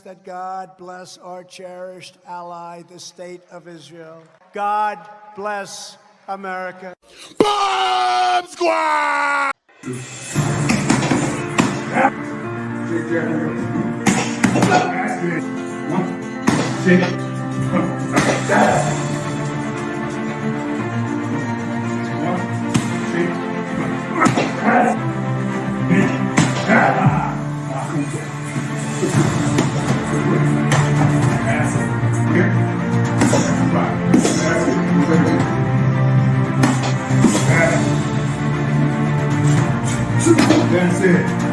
that God bless our cherished ally, the State of Israel. God bless America. Bomb Squad! That's it.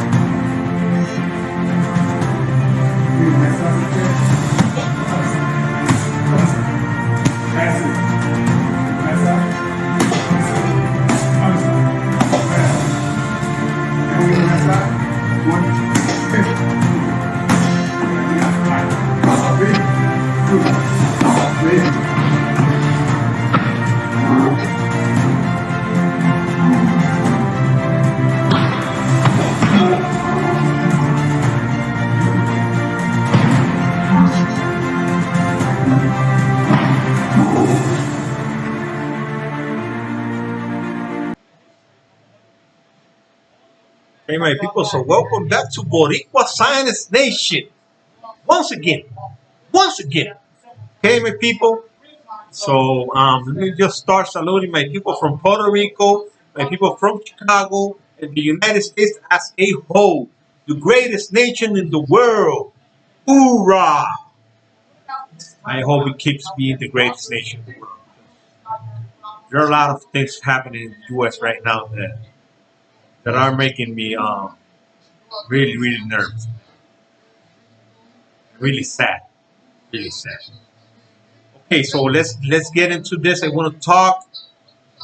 Hey, my people, so welcome back to Boricua Science Nation. Once again. Okay, my people. So let me just start saluting my people from Puerto Rico, my people from Chicago, and the United States as a whole. The greatest nation in the world. Hoorah! I hope it keeps being the greatest nation in the world. There are a lot of things happening in the U.S. right now that are making me really nervous, really sad. Okay, so let's get into this. I want to talk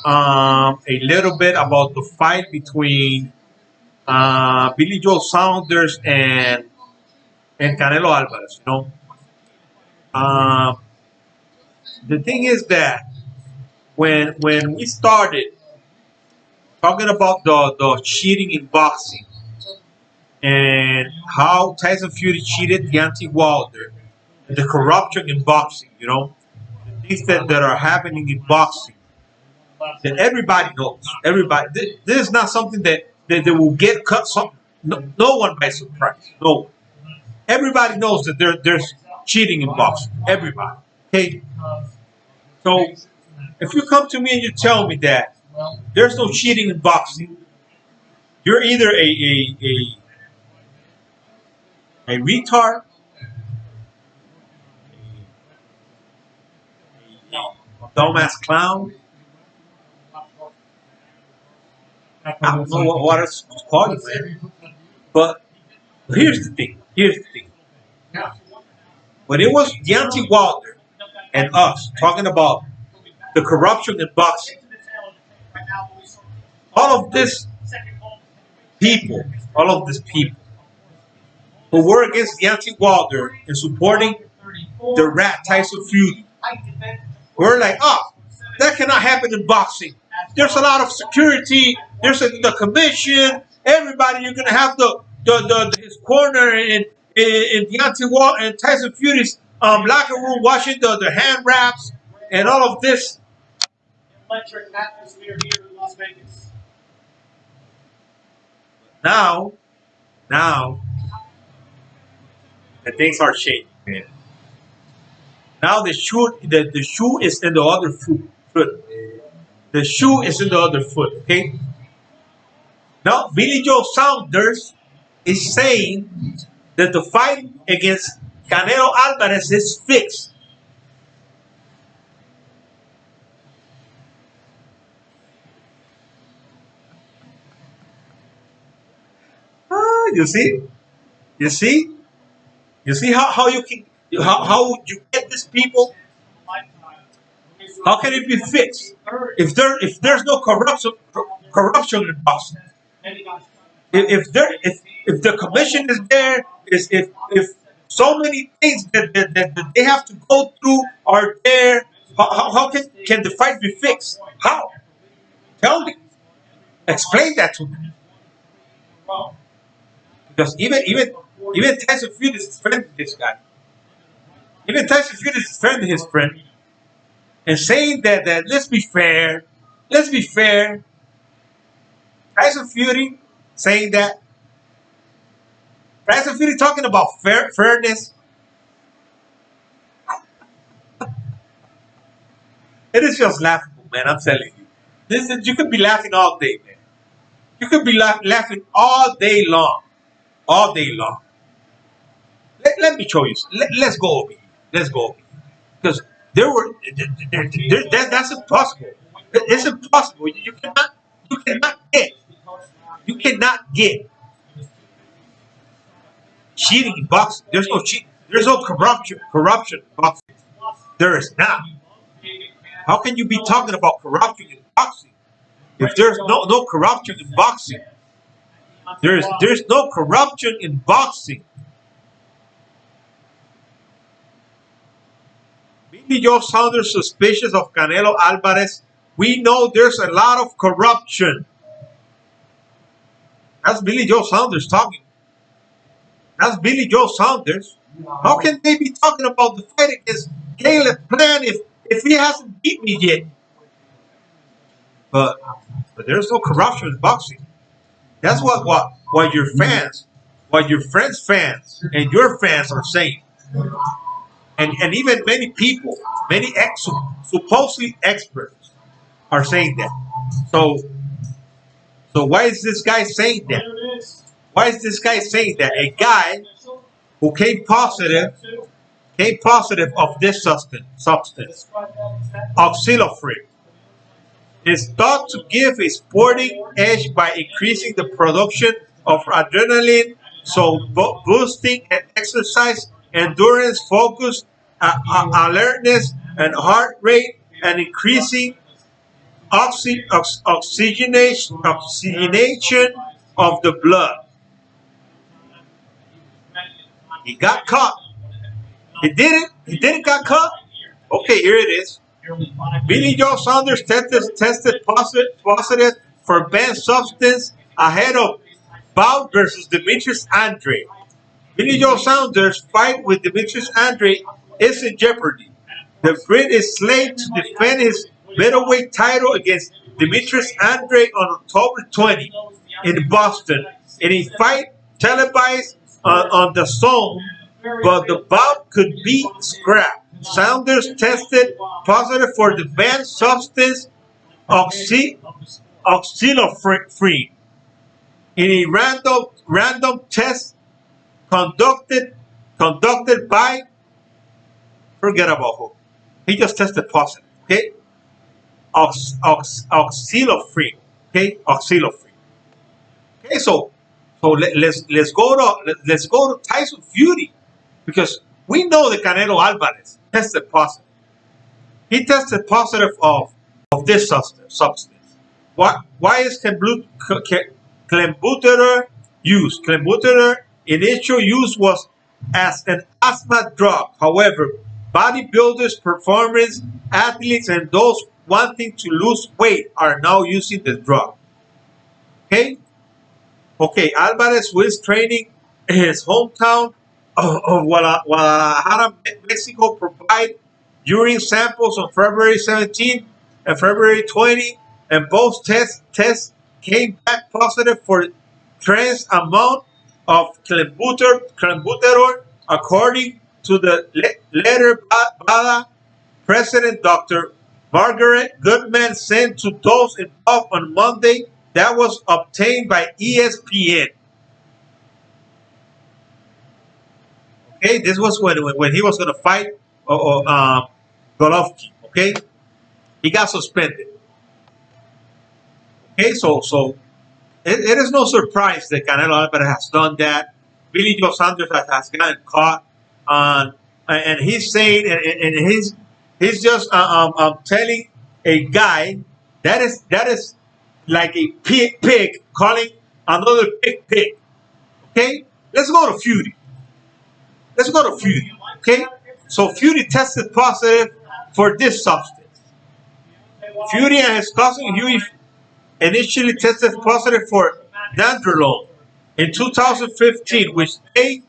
a little bit about the fight between Billy Joe Saunders and Canelo Alvarez. Um, the thing is that when we started talking about the cheating in boxing and how Tyson Fury cheated Deontay Wilder, and the corruption in boxing, the things that are happening in boxing that everybody knows. Everybody, this is not something that will get cut. No one by surprise. No, everybody knows that there's cheating in boxing. Everybody. Okay. So if you come to me and you tell me that there's no cheating in boxing, you're either a retard, a dumbass clown. I don't know what else to call you, man. But here's the thing. When it was Deontay Wilder and us talking about the corruption in boxing, all of these people who were against Deontay Wilder and supporting the rat Tyson Fury, we're like, that cannot happen in boxing. There's a lot of security. There's the commission. Everybody, you're gonna have his corner in Deontay Wilder and Tyson Fury's locker room, watching the hand wraps and all of this. Electric atmosphere here in Las Vegas. Now, the things are changing, man. Now the shoe is in the other foot. The shoe is in the other foot. Okay. Now Billy Joe Saunders is saying that the fight against Canelo Alvarez is fixed. You see how you can how you get these people. How can it be fixed if there's no corruption in boxing? If the commission is there, if so many things that they have to go through are there, how can the fight be fixed? How? Tell me. Explain that to me. Because even Even Tyson Fury is defending this guy. Even Tyson Fury is defending his friend and saying that let's be fair. Let's be fair. Tyson Fury saying that. Tyson Fury talking about fairness. It is just laughable, man. I'm telling you. You could be laughing all day, man. You could be laughing all day long. All day long. Let me show you. Let's go over here. Let's go over here. Because that's impossible. It's impossible. You cannot get cheating in boxing. There's no cheat. There's no corruption in boxing. There is not. How can you be talking about corruption in boxing if there's no corruption in boxing? There's no corruption in boxing. Billy Joe Saunders suspicious of Canelo Alvarez. We know there's a lot of corruption. That's Billy Joe Saunders talking. That's Billy Joe Saunders. How can they be talking about the fight against Caleb Plant if he hasn't beat me yet? But there's no corruption in boxing. That's what your fans, what your friends' fans and your fans are saying. And even many people, many supposedly experts are saying that. So why is this guy saying that? Why is this guy saying that? A guy who came positive of this substance, oxylofree, is thought to give a sporting edge by increasing the production of adrenaline, so boosting and exercise endurance, focus, alertness, and heart rate, and increasing oxygenation of the blood. He got caught. He didn't got caught. Okay, here it is. Billy Joe Saunders tested positive for banned substance ahead of bout versus Demetrius Andre. Billy Joe Saunders' fight with Demetrius Andre is in jeopardy. The Brit is slated to defend his middleweight title against Demetrius Andre on October 20 in Boston in a fight televised on the zone, but the bout could be scrapped. Saunders tested positive for the banned substance oxylofree in a random test conducted by, forget about who. He just tested positive. Okay, oxylofree. Okay, oxylofree. Okay, so let's go to Tyson Fury, because we know that Canelo Alvarez tested positive. He tested positive of this substance. Why is clenbuterol used? Clenbuterol initial use was as an asthma drug. However, bodybuilders, performance athletes, and those wanting to lose weight are now using the drug. Okay? Alvarez was training in his hometown of Guadalajara, Mexico, provide urine samples on February 17 and February 20, and both tests came back positive for trace amount of clenbuterol, according to the letter BADA President Dr. Margaret Goodman sent to those involved on Monday. That was obtained by ESPN. Okay, this was when he was going to fight Golovkin. Okay, he got suspended. Okay, so it is no surprise that Canelo Alvarez has done that. Billy Joe Saunders has gotten caught, and he's saying, and he's just telling a guy that is like a pig calling another pig. Okay, let's go to Fury. Okay, so Fury tested positive for this substance. Fury and his cousin Huey initially tested positive for nandrolone in 2015, which they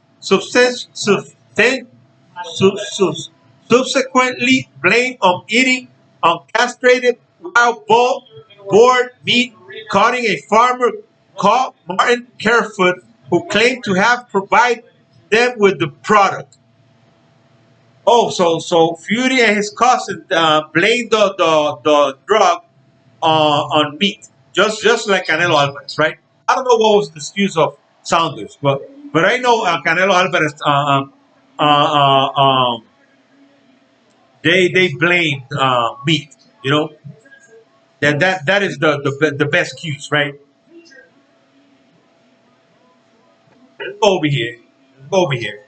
subsequently blamed on eating uncastrated wild boar meat, cutting a farmer called Martin Carefoot, who claimed to have provided them with the product. Oh, so Fury and his cousin blamed the drug on meat, just like Canelo Alvarez, right? I don't know what was the excuse of Saunders, but I know Canelo Alvarez. They blamed meat. You know that is the best excuse, right? Let's go over here. Let's go over here.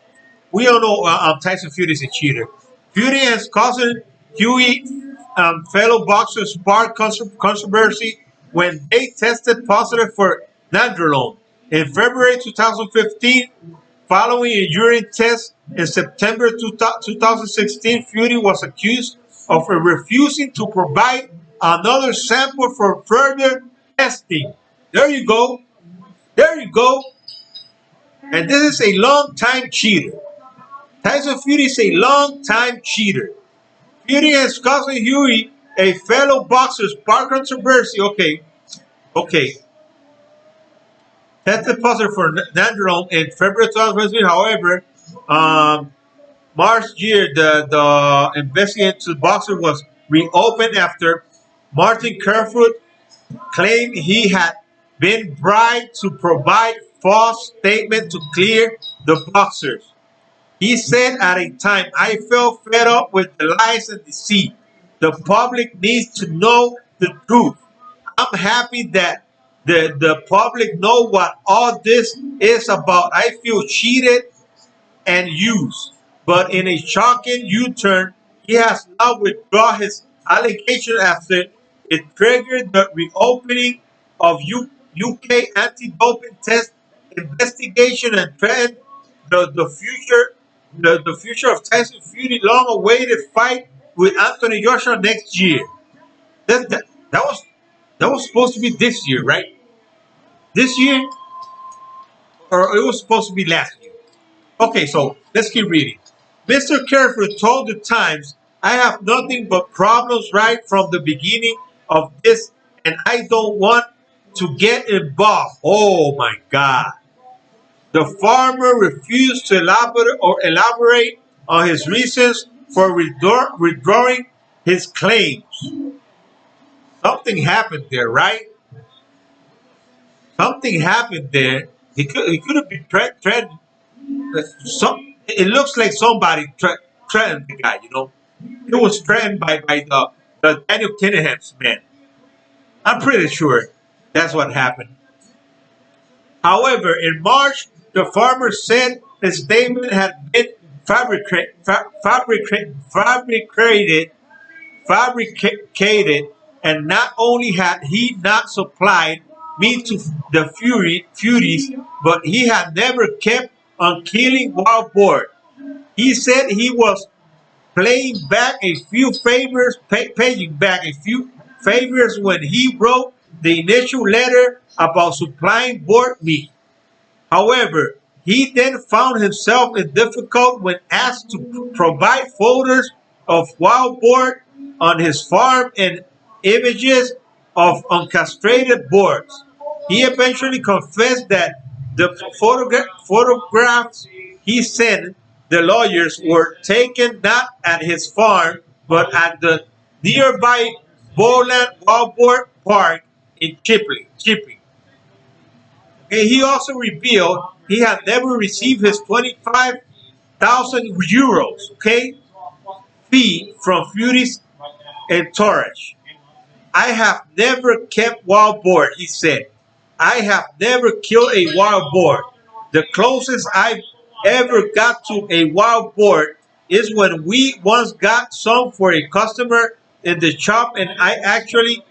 We all know Tyson Fury is a cheater. Fury and his cousin Huey, fellow boxers, sparked controversy when they tested positive for nandrolone. In February 2015, following a urine test in September 2016, Fury was accused of refusing to provide another sample for further testing. There you go. There you go. And this is a long time cheater. Tyson Fury is a long-time cheater. Fury and his cousin Huey, a fellow boxer, sparked controversy. Okay. Tested positive for nandrolone in February 2015. However, March year, the investigation into the boxer was reopened after Martin Kerfoot claimed he had been bribed to provide false statement to clear the boxers. He said at a time, I felt fed up with the lies and deceit. The public needs to know the truth. I'm happy that the public know what all this is about. I feel cheated and used. But in a shocking U-turn, he has now withdrawn his allegation after it triggered the reopening of UK anti-doping test investigation and threatened the future of Tyson Fury long-awaited fight with Anthony Joshua next year. That was supposed to be this year, right? This year, or it was supposed to be last year. Okay, so let's keep reading. Mr. Careford told the Times, I have nothing but problems right from the beginning of this, and I don't want to get involved. Oh my God. The farmer refused to elaborate on his reasons for withdrawing his claims. Something happened there, right? Something happened there. He could have been threatened. It looks like somebody threatened the guy. He was threatened by the Daniel Kinnahan's man. I'm pretty sure that's what happened. However, in March, the farmer said his statement had been fabricated, and not only had he not supplied meat to the Furies, but he had never kept on killing wild boar. He said he was paying back a few favors when he wrote the initial letter about supplying boar meat. However, he then found himself in difficulty when asked to provide photos of wild boar on his farm and images of uncastrated boars. He eventually confessed that the photographs he sent the lawyers were taken not at his farm but at the nearby Bowland Wild Boar Park in Chipping. And he also revealed he had never received his 25,000 euros, fee from Fury's entourage. I have never kept wild boar, he said. I have never killed a wild boar. The closest I've ever got to a wild boar is when we once got some for a customer in the shop and I actually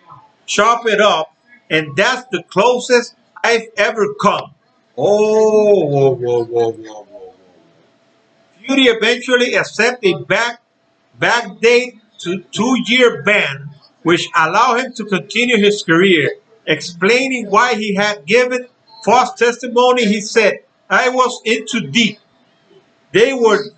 chop it up, and that's the closest I've ever come. Oh, whoa. Fury eventually accepted a backdate to 2-year ban, which allowed him to continue his career. Explaining why he had given false testimony, he said, I was in too deep. They were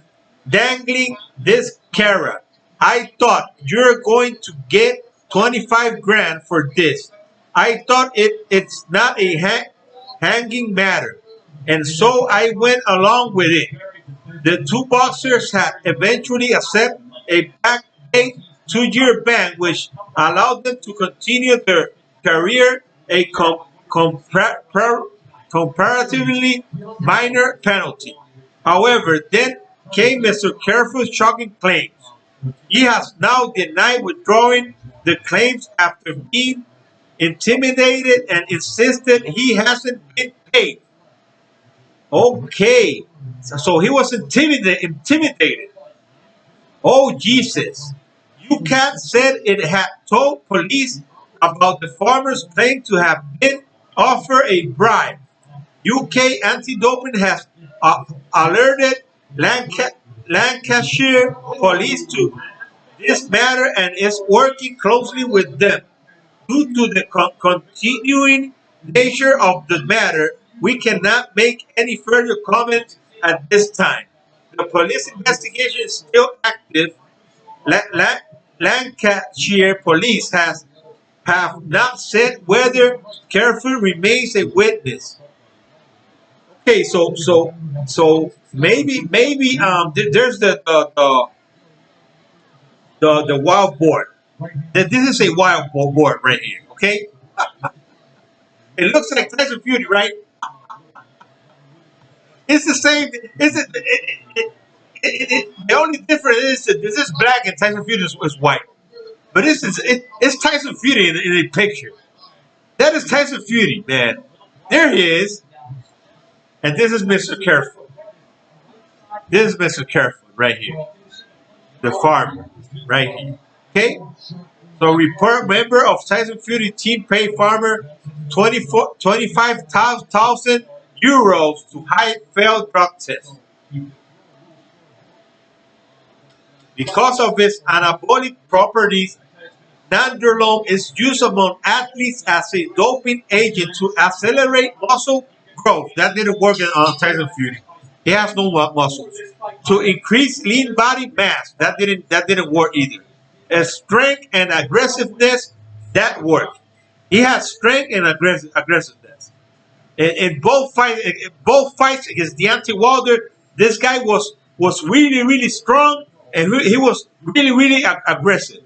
dangling this carrot. I thought you're going to get 25 grand for this. I thought it's not a hanging matter. And so I went along with it. The two boxers had eventually accepted a back pay 2-year ban, which allowed them to continue their career, a comparatively minor penalty. However, then came Mr. Careful's shocking claims. He has now denied withdrawing the claims after being intimidated and insisted he hasn't been paid. Okay, so he was intimidated. Oh, Jesus. UCAT said it had told police about the farmer's claim to have been offered a bribe. UK anti-doping has alerted Lancashire police to this matter and is working closely with them. Due to the continuing nature of the matter, we cannot make any further comments at this time. The police investigation is still active. Lancashire police have not said whether Careful remains a witness. Okay, so maybe there's the wild board. This is a wild board right here. Okay, it looks like Tyson Fury, right? It's the same. The only difference is that this is black and Tyson Fury is white. But it's Tyson Fury in the picture. That is Tyson Fury, man. There he is, and this is Mr. Careful. This is Mr. Careful right here, the farmer right here. Okay, so report member of Tyson Fury team pay farmer 25,000 euros to hide failed drug test. Because of its anabolic properties, nandrolone is used among athletes as a doping agent to accelerate muscle growth. That didn't work on Tyson Fury. He has no muscles. To increase lean body mass. That didn't work either. Strength and aggressiveness. That worked. He has strength and aggressiveness. In both fights against Deontay Wilder, this guy was really strong and he was really aggressive.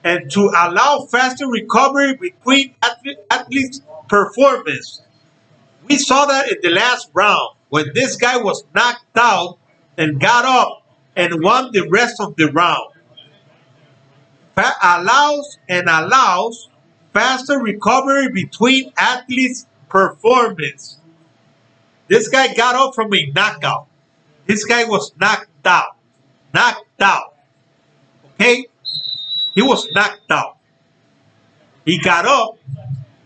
And to allow faster recovery between athletes' performance. We saw that in the last round when this guy was knocked out and got up and won the rest of the round. Allows faster recovery between athletes' performance. This guy got up from a knockout. This guy was knocked out. Knocked out. Okay? He was knocked out. He got up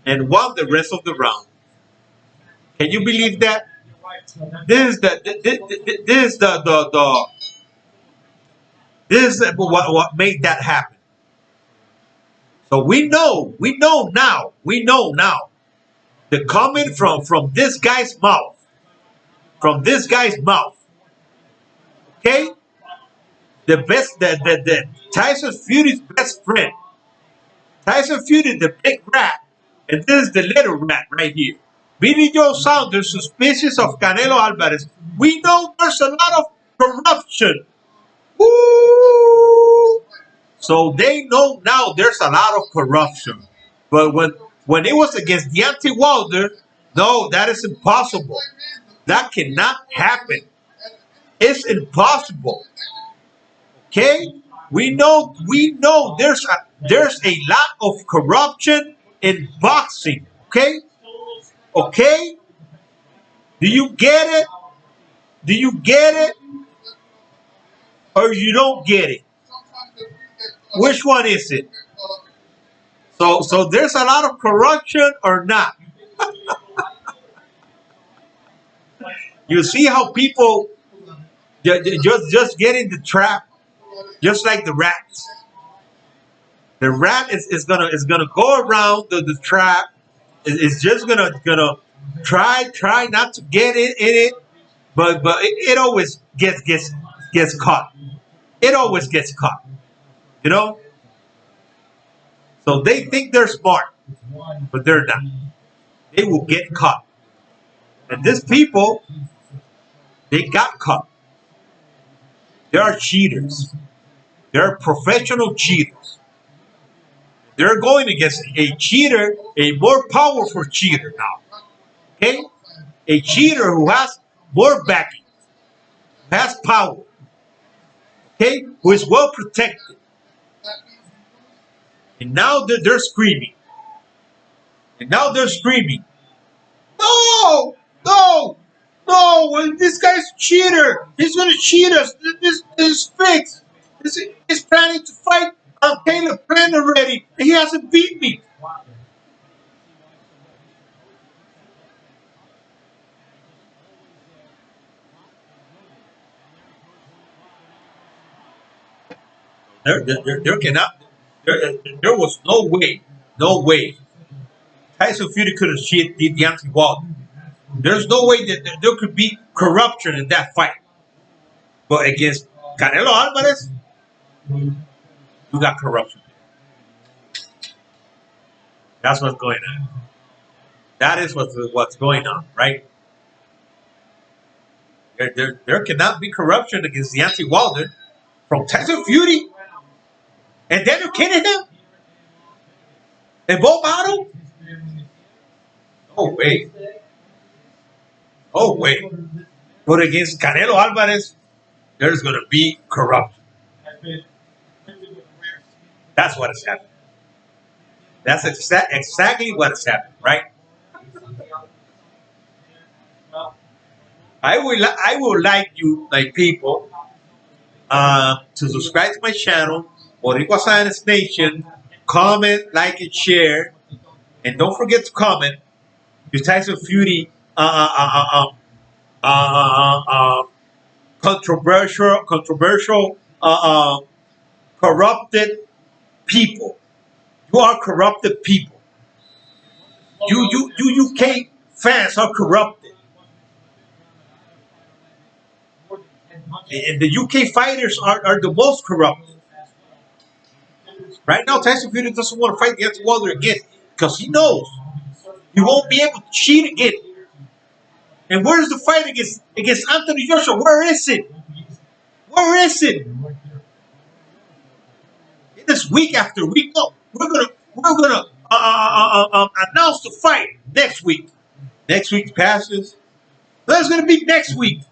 and won the rest of the round. Can you believe that? This is what made that happen. So we know now. The comment from this guy's mouth. From this guy's mouth. Okay? The Tyson Fury's best friend. Tyson Fury, the big rat, and this is the little rat right here. Billy Joe Saunders, suspicious of Canelo Alvarez. We know there's a lot of corruption. Woo! So they know now there's a lot of corruption. But when it was against Deontay Wilder, no, that is impossible. That cannot happen. It's impossible. Okay? We know there's a lot of corruption in boxing. Okay? Okay? Do you get it? Do you get it? Or you don't get it? Which one is it? So there's a lot of corruption or not? You see how people just get in the trap, just like the rats. The rat is gonna go around the trap. It's just gonna try not to get in it, but it always gets caught. It always gets caught. You know. So they think they're smart, but they're not. They will get caught. And these people, they got caught. They are cheaters. They're professional cheaters. They're going against a cheater, a more powerful cheater now. Okay? A cheater who has more backing, who has power, okay? Who is well protected. And now they're screaming. And now they're screaming. No! No! No! This guy's a cheater. He's going to cheat us. This is fixed. He's planning to fight. Caleb planned already. And he hasn't beat me. There cannot. There was no way. Tyson Fury could have cheated Deontay Wilder. There's no way that there could be corruption in that fight. But against Canelo Alvarez, you got corruption. That's what's going on. That is what's going on, right? There cannot be corruption against Deontay Wilder from Tyson Fury and Daniel Kennedy and Bo Battle. No way. Oh wait. But against Canelo Alvarez, there's going to be corruption. That's what has happened. That's exactly what has happened, right? I would like you, my people, to subscribe to my channel, Boricua Science Nation, comment, like, and share, and don't forget to comment your Tyson Fury controversial, corrupted people. You are corrupted people. You UK fans are corrupted. And the UK fighters are the most corrupted. Right now, Tyson Fury doesn't want to fight Deontay Wilder again because he knows he won't be able to cheat again. And where's the fight against Anthony Joshua? Where is it? Where is it? It is week after week. No, we're gonna announce the fight next week. Next week passes. That's gonna be next week.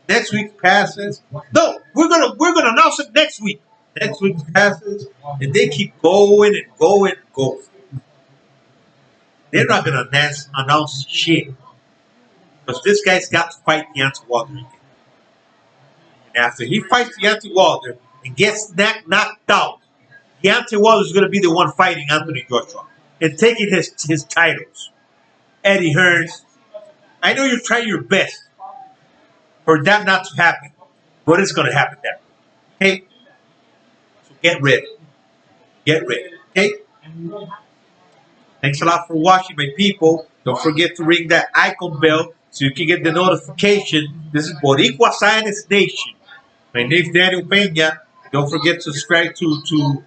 Next week passes. No, we're gonna announce it next week. Next week passes, and they keep going and going and going. They're not gonna announce shit because this guy's got to fight Deontay Wilder again. And after he fights Deontay Wilder and gets knocked out, Deontay Wilder is gonna be the one fighting Anthony Joshua and taking his titles. Eddie Hearns, I know you're trying your best for that not to happen, but it's going to happen that way. Okay? So get ready. Get ready. Okay? Thanks a lot for watching, my people. Don't forget to ring that icon bell so you can get the notification. This is Boricua Science Nation. My name is Daniel Peña. Don't forget to subscribe to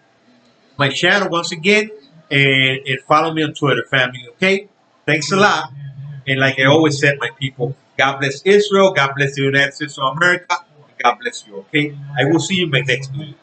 my channel once again and follow me on Twitter, family. Okay? Thanks a lot. And like I always said, my people, God bless Israel, God bless the United States of America, and God bless you, okay? I will see you in my next video.